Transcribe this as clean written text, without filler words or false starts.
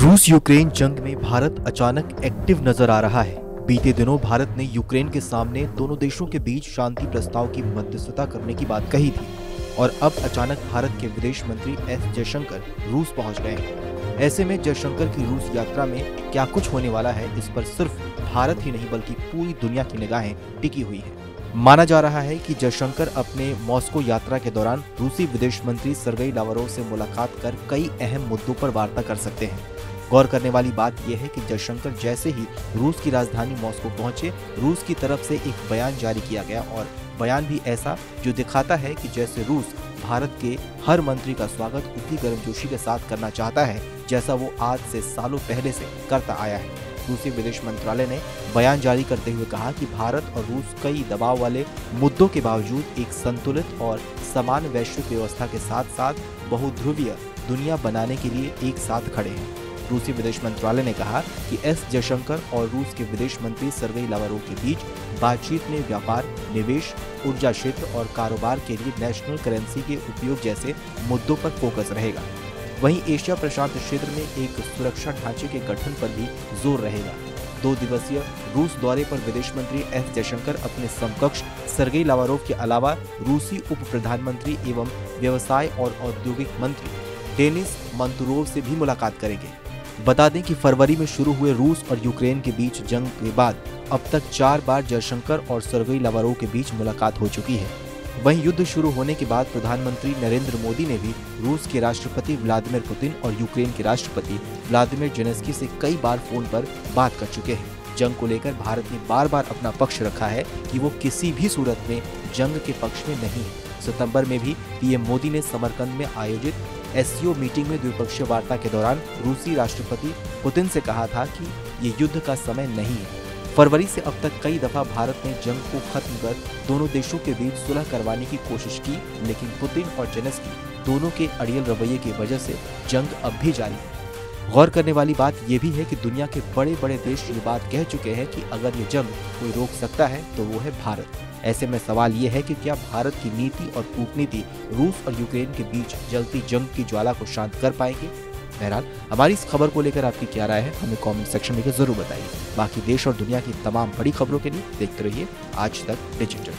रूस यूक्रेन जंग में भारत अचानक एक्टिव नजर आ रहा है। बीते दिनों भारत ने यूक्रेन के सामने दोनों देशों के बीच शांति प्रस्ताव की मध्यस्थता करने की बात कही थी और अब अचानक भारत के विदेश मंत्री एस जयशंकर रूस पहुंच गए हैं। ऐसे में जयशंकर की रूस यात्रा में क्या कुछ होने वाला है, इस पर सिर्फ भारत ही नहीं बल्कि पूरी दुनिया की निगाहें टिकी हुई है। माना जा रहा है कि जयशंकर अपने मॉस्को यात्रा के दौरान रूसी विदेश मंत्री सर्गेई लावरोव से मुलाकात कर कई अहम मुद्दों पर वार्ता कर सकते हैं। गौर करने वाली बात यह है कि जयशंकर जैसे ही रूस की राजधानी मॉस्को पहुंचे, रूस की तरफ से एक बयान जारी किया गया और बयान भी ऐसा जो दिखाता है कि जैसे रूस भारत के हर मंत्री का स्वागत उतनी गर्मजोशी के साथ करना चाहता है जैसा वो आज से सालों पहले से करता आया है। रूसी विदेश मंत्रालय ने बयान जारी करते हुए कहा कि भारत और रूस कई दबाव वाले मुद्दों के बावजूद एक संतुलित और समान वैश्विक व्यवस्था के साथ साथ बहुध्रुवीय दुनिया बनाने के लिए एक साथ खड़े हैं। रूसी विदेश मंत्रालय ने कहा कि एस जयशंकर और रूस के विदेश मंत्री सर्गेई लावरोव के बीच बातचीत में व्यापार, निवेश, ऊर्जा क्षेत्र और कारोबार के लिए नेशनल करेंसी के उपयोग जैसे मुद्दों पर फोकस रहेगा। वहीं एशिया प्रशांत क्षेत्र में एक सुरक्षा ढांचे के गठन पर भी जोर रहेगा। 2 दिवसीय रूस दौरे पर विदेश मंत्री एस जयशंकर अपने समकक्ष सर्गेई लावरोव के अलावा रूसी उप प्रधानमंत्री एवं व्यवसाय और औद्योगिक मंत्री डेनिस मंतुरोव से भी मुलाकात करेंगे। बता दें कि फरवरी में शुरू हुए रूस और यूक्रेन के बीच जंग के बाद अब तक 4 बार जयशंकर और सर्गेई लावरोव के बीच मुलाकात हो चुकी है। वहीं युद्ध शुरू होने के बाद प्रधानमंत्री नरेंद्र मोदी ने भी रूस के राष्ट्रपति व्लादिमीर पुतिन और यूक्रेन के राष्ट्रपति व्लादिमीर जेलेंस्की से कई बार फोन पर बात कर चुके हैं। जंग को लेकर भारत ने बार बार अपना पक्ष रखा है कि वो किसी भी सूरत में जंग के पक्ष में नहीं है। सितंबर में भी पीएम मोदी ने समरकंद में आयोजित एससीओ मीटिंग में द्विपक्षीय वार्ता के दौरान रूसी राष्ट्रपति पुतिन से कहा था कि ये युद्ध का समय नहीं है। फरवरी से अब तक कई दफा भारत ने जंग को खत्म कर दोनों देशों के बीच सुलह करवाने की कोशिश की, लेकिन पुतिन और जेलेंस्की दोनों के अड़ियल रवैये की वजह से जंग अब भी जारी है। गौर करने वाली बात यह भी है कि दुनिया के बड़े बड़े देश ये बात कह चुके हैं कि अगर ये जंग कोई रोक सकता है तो वो है भारत। ऐसे में सवाल ये है कि क्या भारत की नीति और कूटनीति रूस और यूक्रेन के बीच जलती जंग की ज्वाला को शांत कर पाएंगे। बहरहाल हमारी इस खबर को लेकर आपकी क्या राय है, हमें कमेंट सेक्शन में जरूर बताइए। बाकी देश और दुनिया की तमाम बड़ी खबरों के लिए देखते रहिए आज तक डिजिटल।